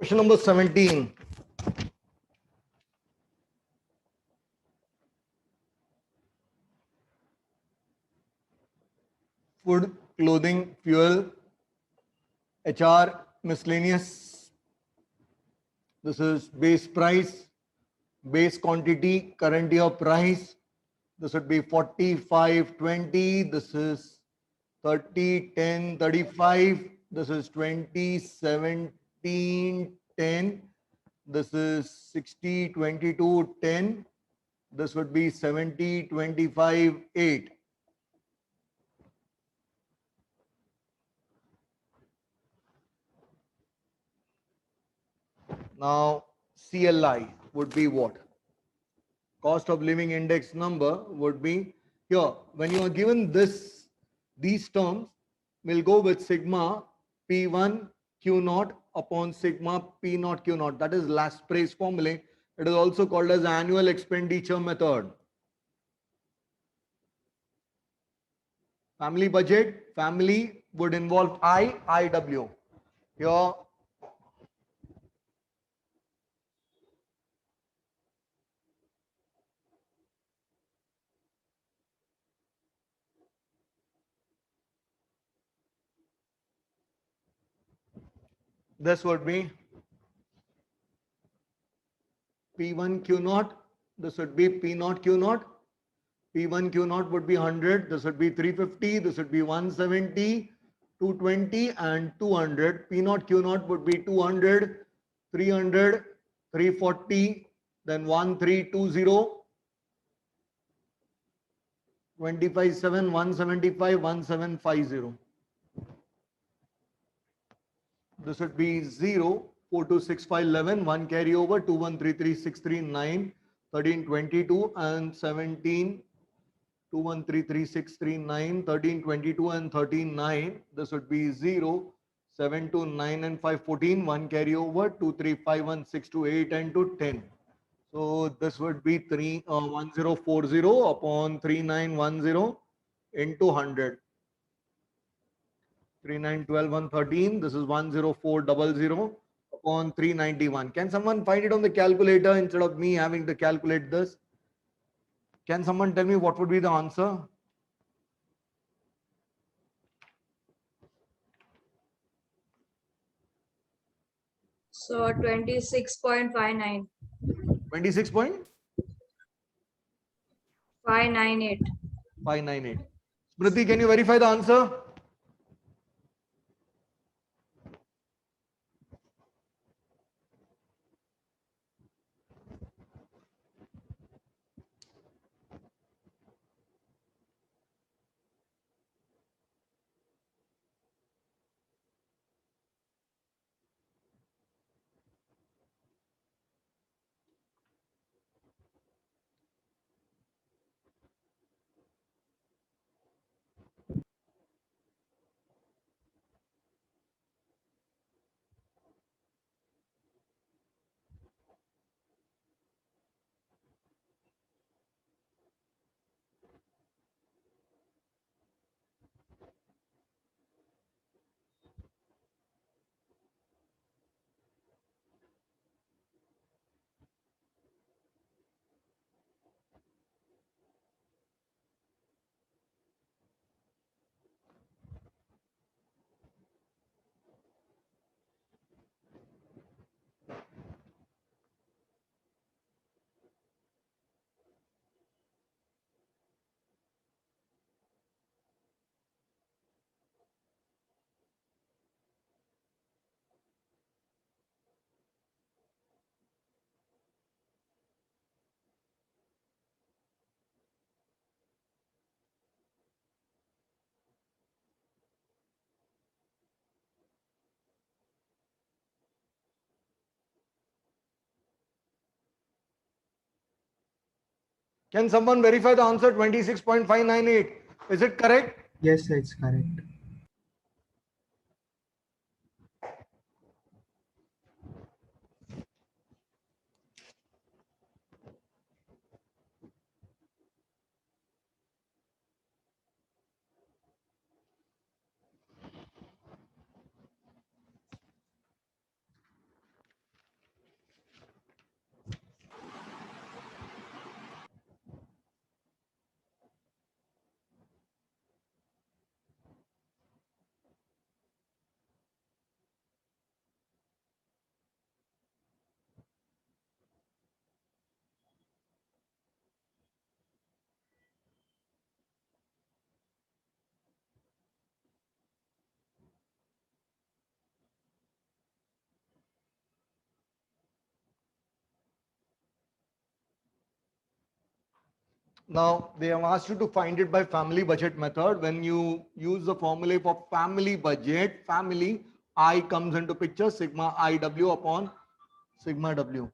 Question number 17. Food, clothing, fuel, HR, miscellaneous. This is base price, base quantity, current year price. This would be 45, 20. This is 30, 10, 35. This is 20, 17, 10. This is 60, 22, 10. This would be 70, 25, 8. Now, CLI would be what? Cost of living index number would be here. When you are given this, these terms, we'll go with sigma P1 Q naught upon sigma P naught Q naught. That is Laspre's formula. It is also called as annual expenditure method. Family budget, family would involve IW. Here, this would be P1 Q naught. This would be P naught Q naught. P1 Q naught would be 100. This would be 350. This would be 170, 220 and 200. P naught Q naught would be 200, 300, 340, then 1320, 25.7, 175, 1750. This would be 0, 4, 2, 6, 5, 11, 1 carry over, 2, 1, 3, 3, 6, 3, 9, 13, 22 and 17, 2, 1, 3, 3, 6, 3, 9, 13, 22 and 13, 9. This would be 0, 7, 2, 9 and 5, 14, 1 carry over, 2, 3, 5, 1, 6, 2, 8 and 2, 10. So this would be 1040 upon 3910 into 100. 3912 113. This is 10400 upon 391. Can someone find it on the calculator instead of me having to calculate this? Can someone tell me what would be the answer? So 26.59. 26.598. 598. Smriti, can you verify the answer? Can someone verify the answer? 26.598. Is it correct? Yes, it's correct. Now they have asked you to find it by family budget method. When you use the formula for family budget, family I comes into picture, sigma IW upon sigma W.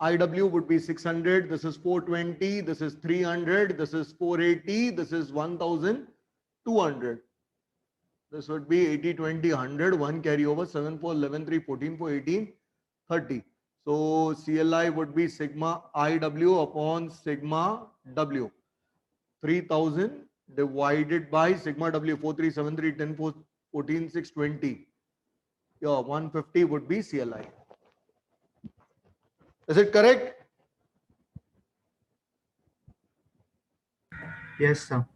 IW would be 600, this is 420, this is 300, this is 480, this is 1200. This would be 80, 20, 100, 1 carryover, 7, 4, 11, 3, 14, 4, 18, 30. So CLI would be sigma IW upon sigma W. 3000 divided by sigma W, 4373, 10, 4, 14, 6, 20. Yeah, 150 would be CLI. Is it correct? Yes, sir.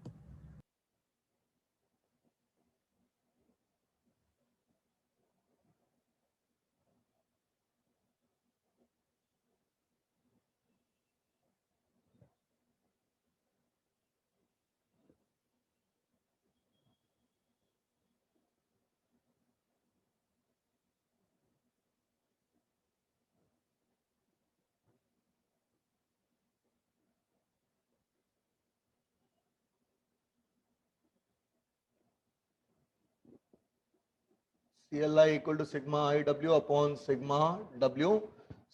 CLI equal to sigma IW upon sigma W.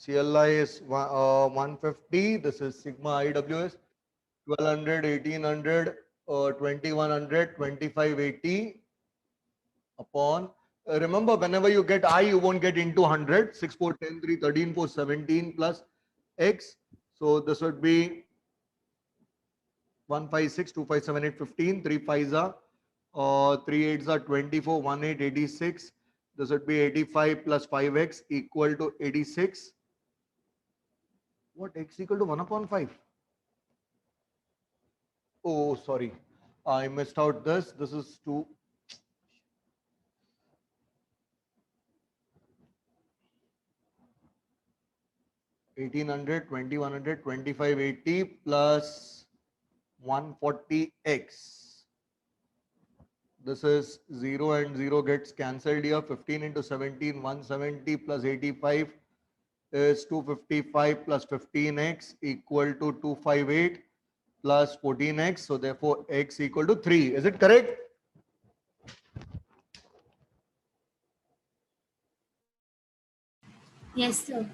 CLI is 150. This is sigma IW is 1200, 1800, 2100, 2580 upon. Remember, whenever you get I, you won't get into 100. 6, 4, 10, 3, 13, 4, 17 plus X. So this would be 156, 2, 5, 7, 8, 15. 3 5s are 3 8s are 24, 1 8, 86. This would be 85 plus 5x equal to 86. What x equal to 1 upon 5? Oh, sorry. I missed out this. This is 2. 1800, 2100, 2580 plus 140x. This is 0 and 0 gets cancelled here. 15 into 17, 170 plus 85 is 255 plus 15x equal to 258 plus 14x. So therefore x equal to 3. Is it correct? Yes, sir.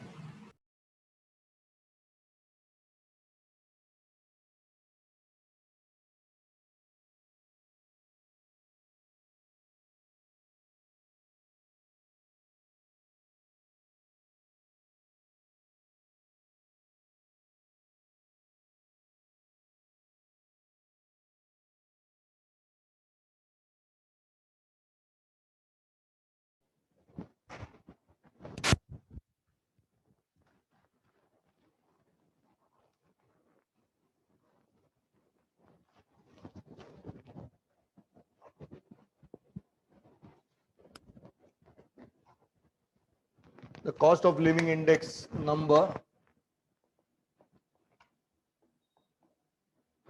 The cost of living index number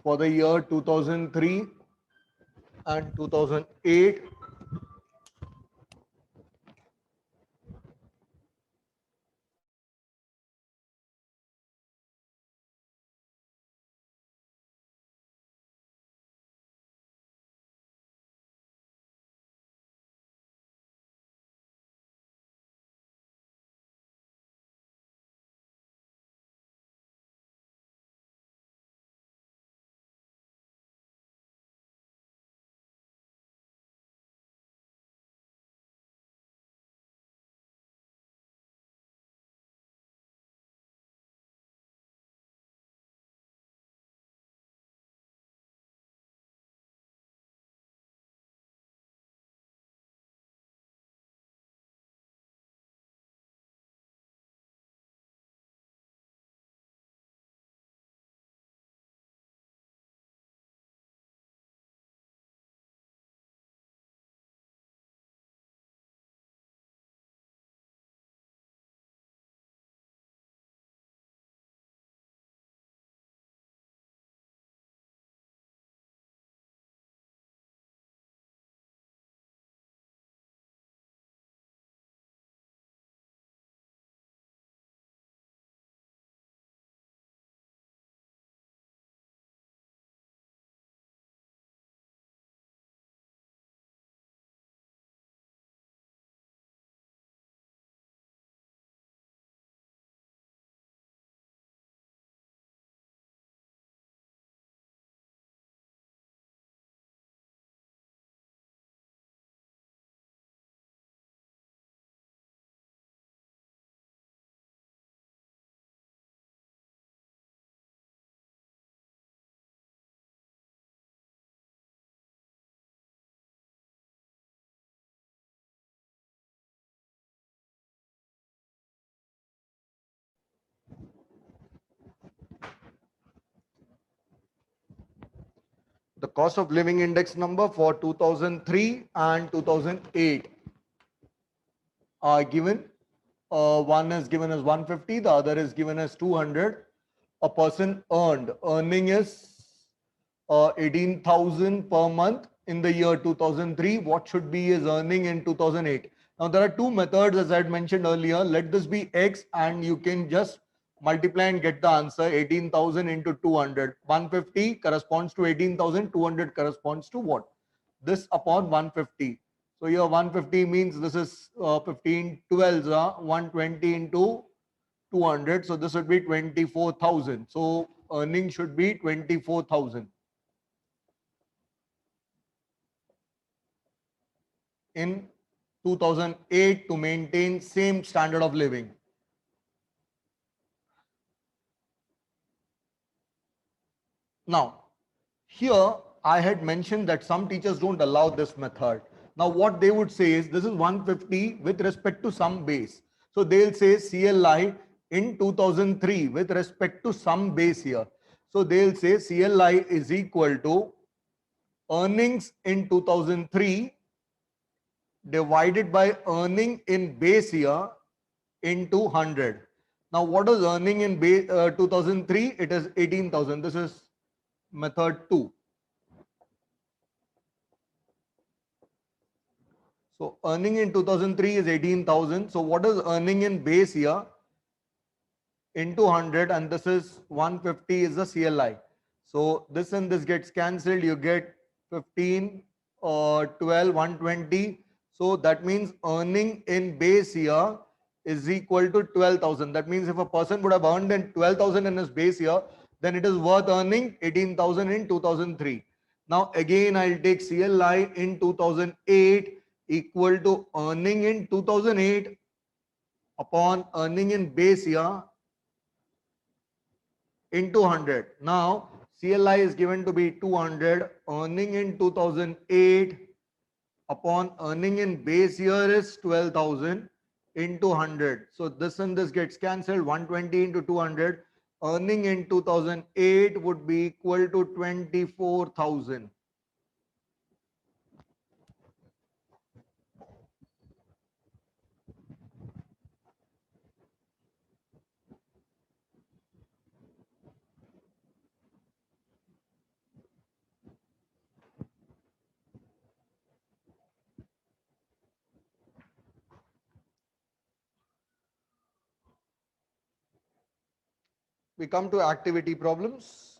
for the year 2003 and 2008. The cost of living index number for 2003 and 2008 are given. One is given as 150, the other is given as 200. A person earning is 18,000 per month in the year 2003. What should be his earning in 2008? Now there are two methods as I had mentioned earlier. Let this be x and you can just multiply and get the answer. 18,000 into 200. 150 corresponds to 18,000. 200 corresponds to what? This upon 150. So here 150 means this is 15 12s, 120 into 200. So this would be 24,000. So earning should be 24,000 in 2008 to maintain same standard of living. Now, here I had mentioned that some teachers don't allow this method. Now, what they would say is this is 150 with respect to some base. So they'll say CLI in 2003 with respect to some base here. So they'll say CLI is equal to earnings in 2003 divided by earning in base year into 100. Now, what is earning in 2003? It is 18,000. This is method 2. So earning in 2003 is 18,000. So what is earning in base year? Into 100, and this is 150 is the CLI. So this and this gets cancelled. You get 15, 12, 120. So that means earning in base year is equal to 12,000. That means if a person would have earned in 12,000 in his base year, then it is worth earning 18,000 in 2003. Now again, I'll take CLI in 2008 equal to earning in 2008 upon earning in base year into 100. Now, CLI is given to be 200, earning in 2008 upon earning in base year is 12,000 into 100. So this and this gets cancelled, 120 into 200. Earning in 2008 would be equal to 24,000. We come to activity problems.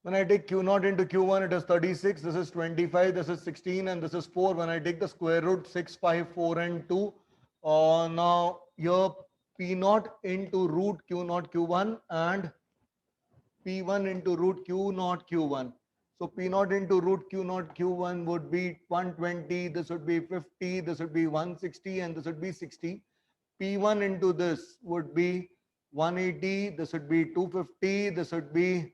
When I take Q0 into Q1, it is 36, this is 25, this is 16, and this is 4. When I take the square root, 6, 5, 4, and 2. Now, here P0 into root Q0, Q1, and P1 into root Q0, Q1. So P0 into root Q0, Q1 would be 120, this would be 50, this would be 160, and this would be 60. P1 into this would be 180, this would be 250, this would be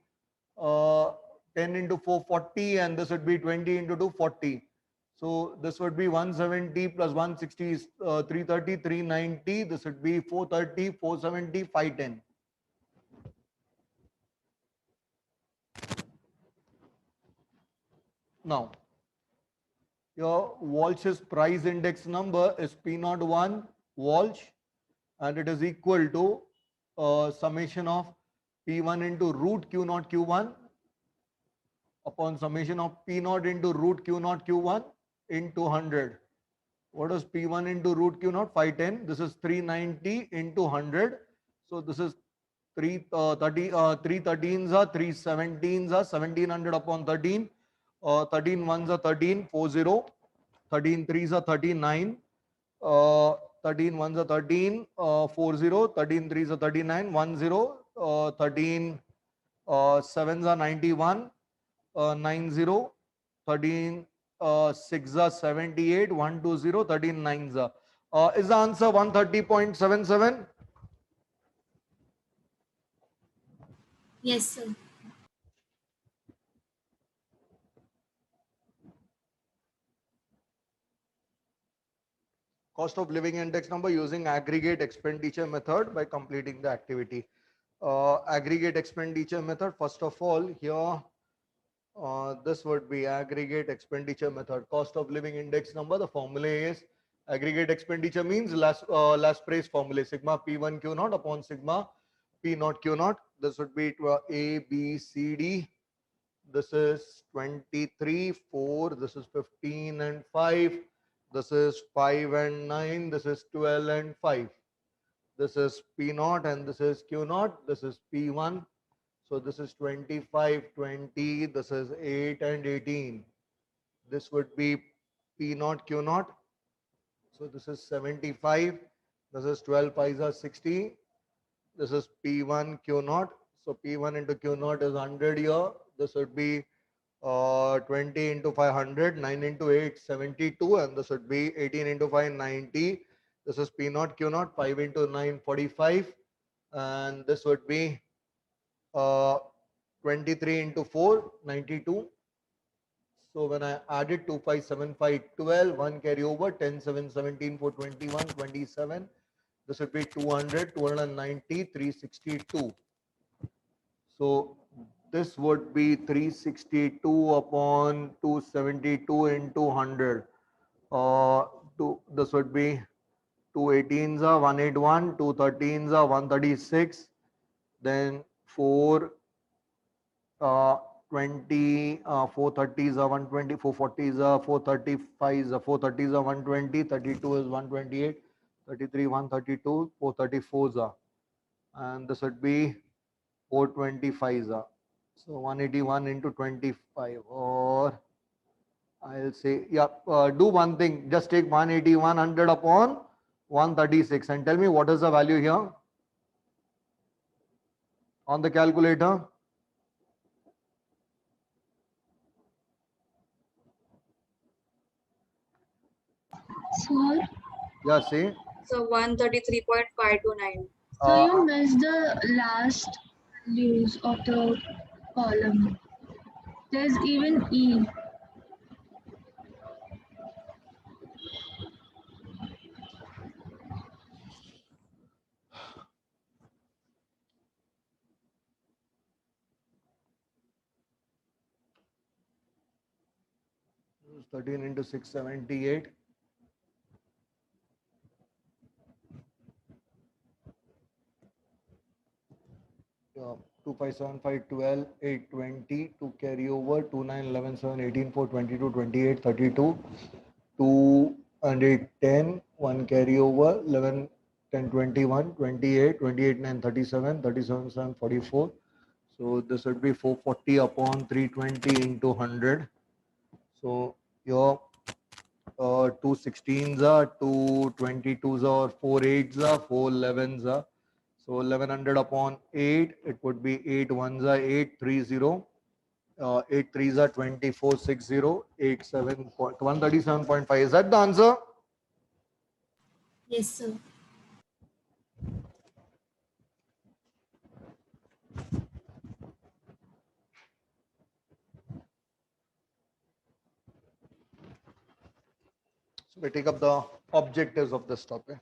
10 into 440, and this would be 20 into 240. So this would be 170 plus 160 is 330, 390. This would be 430, 470, 510. Now, your Walsh's price index number is P01 Walsh, and it is equal to summation of P1 into root Q0 Q1 upon summation of P0 into root Q0 Q1 into 100. What is P1 into root Q0? 510. This is 390 into 100. So this is 313s are 317s are 1700 upon 13. 13 ones are 13, 40. 13 threes are 39. 13 ones are 13, 40. 13 threes are 39, 10. 13 sevens are 91. 90, 13, 6 are 78, 120, 13 nines are. Is the answer 130.77? Yes, sir. Cost of living index number using aggregate expenditure method by completing the activity. Aggregate expenditure method, first of all, here this would be aggregate expenditure method. Cost of living index number, the formula is aggregate expenditure means last price formula, sigma P1 Q0 upon sigma P0 Q0. This would be A, B, C, D. This is 23, 4. This is 15 and 5. This is 5 and 9. This is 12 and 5. This is P0 and this is Q0. This is P1. So this is 25, 20. This is 8 and 18. This would be P0, Q0. So this is 75. This is 12 pies are 60. This is P1, Q0. So P1 into Q0 is 100 here. This would be 20 into 500, 9 into 8, 72, and this would be 18 into 5, 90. This is P naught, Q naught, 5 into 9, 45, and this would be 23 into 4, 92. So when I added 2, 5, 7, 5, 12, 1 carry over, 10, 7, 17, 4, 21, 27. This would be 200, 290, 362. So this would be 362 upon 272 into 100. This would be 2 18s are 181, 2 13s are 136, then 4 20, 430s are 120, 440s are 435s, 430s are 120, 32 is 128, 33 132, 434s are, and this would be 425s are. So 181 into 25, or I'll say, yeah, do one thing, just take 180, 100 upon 136 and tell me what is the value here on the calculator. Sir, Yeah, say. So 133.529. so you missed the last values of the column. There's even E. Use 13 into 678. Yeah, 2, 5, 7, 5, 12, 8, 20, 2 carry over, 2, 9, 11, 7, 18, 4, 22, 28, 32, 2 and 8, 10, 1 carry over, 11, 10, 21, 28, 28, 9, 37, 37, 7, 44. So this would be 440 upon 320 into 100. So your 2 16s are, 2 22s are, 4 8s are, 4 11s are. So 1100 upon 8, it would be 8 1s are 830, 8 3s are 2460, 137.5. Is that the answer? Yes, sir. So we take up the objectives of this topic.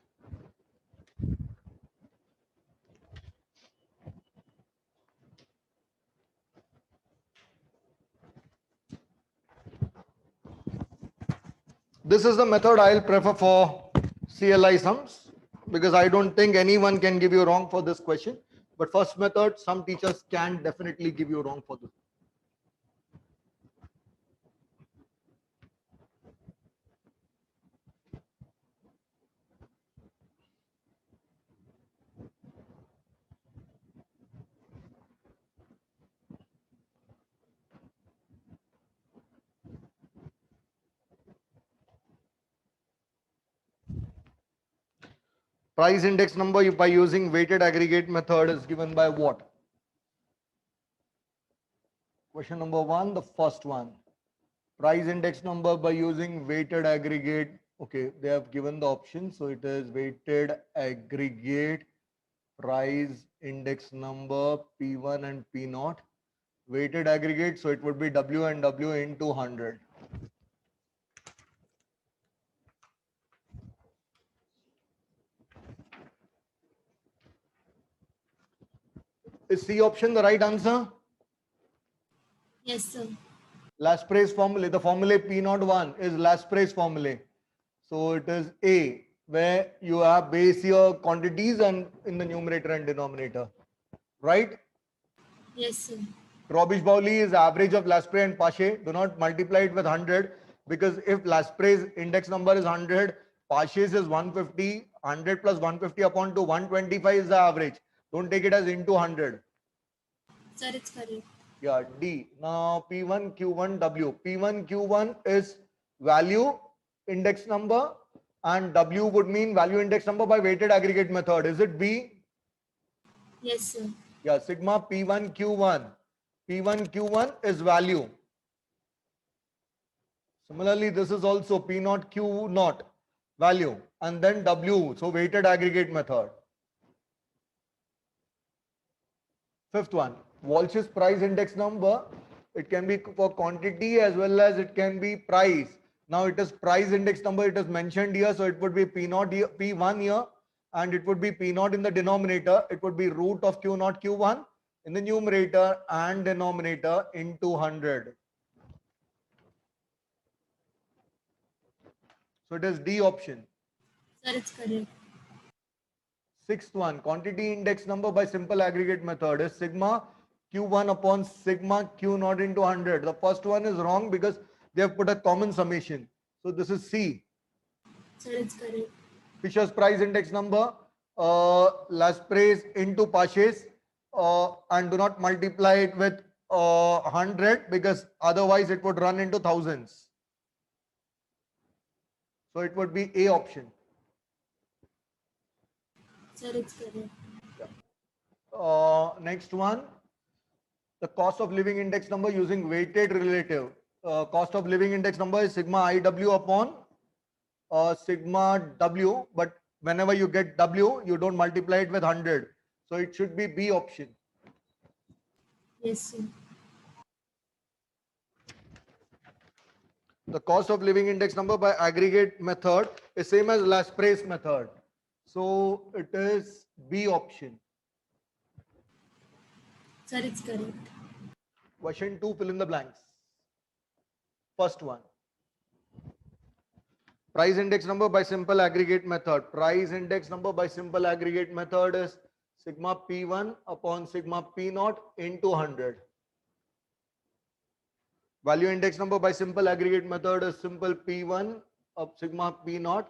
This is the method I'll prefer for CLI sums, because I don't think anyone can give you wrong for this question. But first method, some teachers can definitely give you wrong for this. Price index number by using weighted aggregate method is given by what? Question number 1, the first one. Price index number by using weighted aggregate. Okay, they have given the option. So it is weighted aggregate price index number P1 and P0. Weighted aggregate, so it would be W and W into 100. Is C option the right answer? Yes, sir. Lasprais formula, the formula P01 is Lasprais formula. So it is A, where you have base year quantities and in the numerator and denominator, right? Yes, sir. Robisch-Pauli is average of Lasprais and Pache. Do not multiply it with 100, because if Lasprais index number is 100, Pache's is 150, 100 plus 150 upon 2, 125 is the average. Don't take it as into 100. Sir, it's correct. Yeah, D. Now P1, Q1, W. P1, Q1 is value index number, and W would mean value index number by weighted aggregate method. Is it B? Yes, sir. Yeah, sigma P1, Q1. P1, Q1 is value. Similarly, this is also P naught Q naught value and then W. So weighted aggregate method. Fifth one, Walsh's price index number. It can be for quantity as well as it can be price. Now it is price index number. It is mentioned here. So it would be P naught here, P1 here, and it would be P naught in the denominator. It would be root of Q naught Q1 in the numerator and denominator into 100. So it is D option. Sir, it's correct. Sixth one, quantity index number by simple aggregate method is sigma Q1 upon sigma Q naught into 100. The first one is wrong because they have put a common summation. So this is C. Sir, it's correct. Fisher's price index number, Lasprais into Paches, and do not multiply it with 100 because otherwise it would run into thousands. So it would be A option. Sir, it's correct. Next one, the cost of living index number using weighted relative. Cost of living index number is sigma IW upon sigma W, but whenever you get W, you don't multiply it with 100. So it should be B option. Yes, sir. The cost of living index number by aggregate method is same as Lasprais method. So it is B option. Sir, it's correct. Question 2, fill in the blanks. First one. Price index number by simple aggregate method. Price index number by simple aggregate method is sigma P1 upon sigma P naught into 100. Value index number by simple aggregate method is simple P1 of sigma P naught.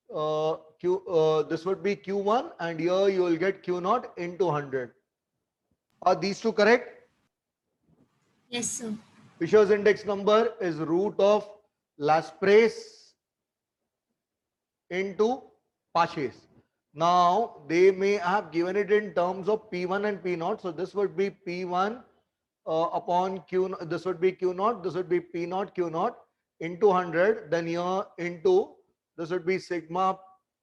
This would be Q1 and here you will get Q naught into 100. Are these two correct? Yes, sir. Fisher's index number is root of Lasprais into Paches. Now they may have given it in terms of P1 and P naught. So this would be P1 upon Q. This would be Q naught. This would be P naught Q naught into 100. Then here into this would be sigma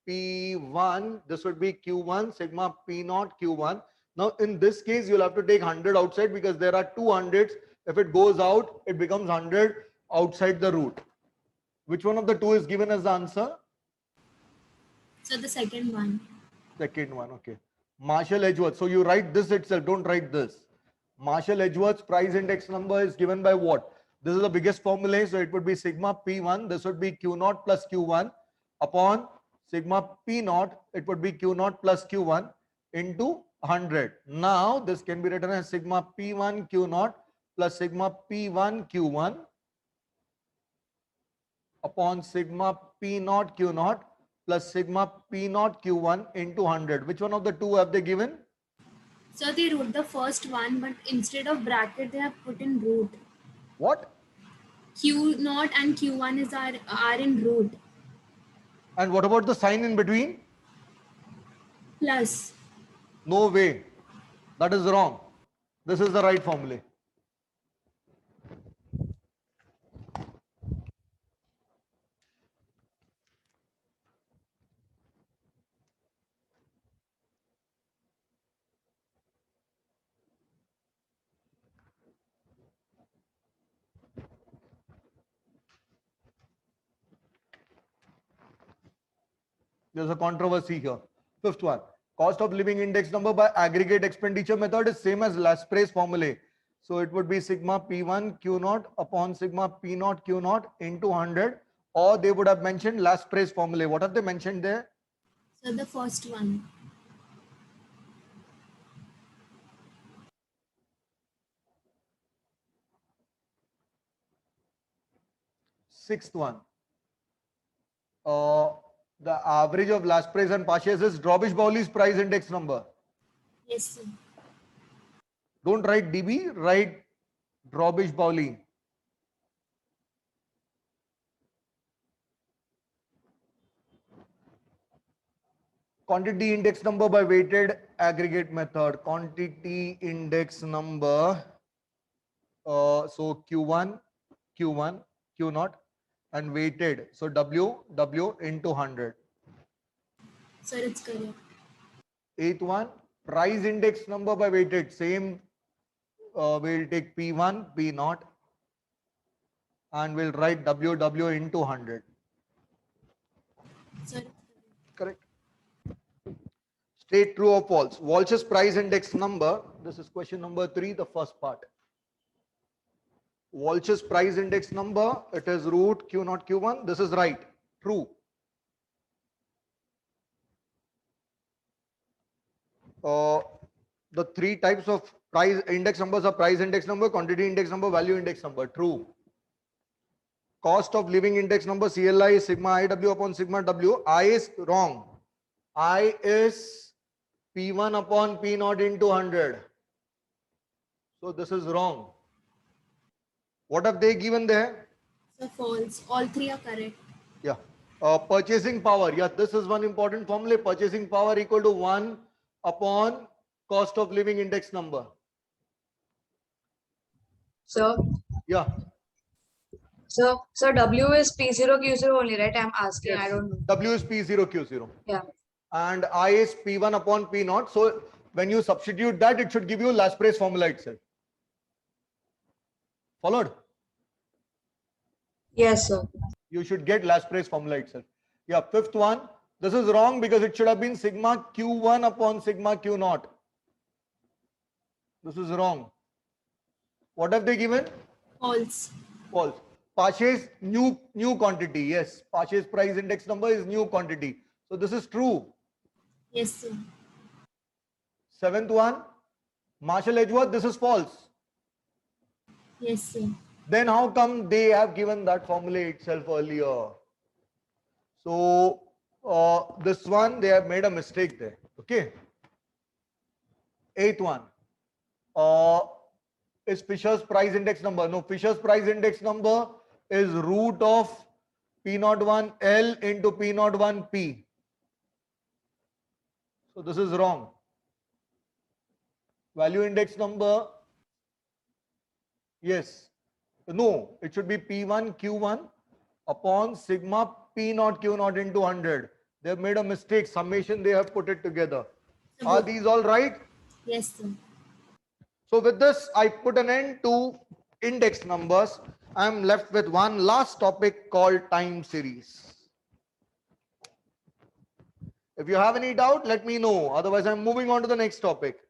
P1. This would be Q1 sigma P naught Q1. Now in this case you'll have to take 100 outside because there are two hundreds. If it goes out, it becomes 100 outside the root. Which one of the two is given as the answer? So the second one. Second one, okay. Marshall Edgeworth. So you write this itself, don't write this. Marshall Edgeworth's price index number is given by what? This is the biggest formula, so it would be sigma P1. This would be Q naught plus Q1 upon sigma P naught. It would be Q naught plus Q1 into 100. Now this can be written as sigma P1 Q naught plus sigma P1 Q1 upon sigma P naught Q naught plus sigma P naught Q1 into 100. Which one of the two have they given? So they wrote the first one, but instead of bracket, they have put in root. What? Q naught and Q1 are in root. And what about the sign in between? Plus. No way. That is wrong. This is the right formula. There's a controversy here. Fifth one. Cost of living index number by aggregate expenditure method is same as Lasprais formula. So it would be sigma P1 Q naught upon sigma P naught Q naught into 100, or they would have mentioned Lasprais formula. What have they mentioned there? So the first one. Sixth one. The average of Lasprais and Paches is Drobish-Bowley's price index number. Yes, sir. Don't write DB, write Drobish-Bowley. Quantity index number by weighted aggregate method. Quantity index number. So Q1, Q1, Q naught. and weighted. So W into 100. Sir, it's correct. Eighth one, price index number by weighted. Same, we'll take P1, P0, and we'll write W into 100. Sir, it's Correct. State true or false. Walsh's price index number. This is question number 3, the first part. Walsh's price index number, it is root Q0 Q1. This is right. True. The 3 types of price index numbers are price index number, quantity index number, value index number. True. Cost of living index number, CLI is sigma IW upon sigma W. I is wrong. I is P1 upon P0 into 100. So this is wrong. What have they given there? Sir, false. All three are correct. Yeah. Purchasing power. Yeah, this is one important formula. Purchasing power equal to 1 upon cost of living index number. Sir, Yeah. sir, W is P0 Q0 only, right? I'm asking. I Yes. don't know. W is P0 Q0. Yeah. And I is P1 upon P0. So when you substitute that, it should give you last price formula itself. Followed? Yes, sir. You should get last price formula itself. Yeah, fifth one. This is wrong because it should have been sigma Q1 upon sigma Q0. This is wrong. What have they given? False. False. Pache's new quantity. Yes, Pache's price index number is new quantity. So this is true. Yes, sir. Seventh one. Marshall Edgeworth. This is false. Yes, sir. Then how come they have given that formula itself earlier? So this one, they have made a mistake there. Okay. Eighth one. Is Fisher's price index number? No, Fisher's price index number is root of P01 L into P01 P. So this is wrong. Value index number. Yes. No, it should be P1 Q1 upon sigma P0 Q0 into 100. They have made a mistake. Summation, they have put it together. Are these all right? Yes, sir. So with this, I put an end to index numbers. I'm left with one last topic called time series. If you have any doubt, let me know. Otherwise, I'm moving on to the next topic.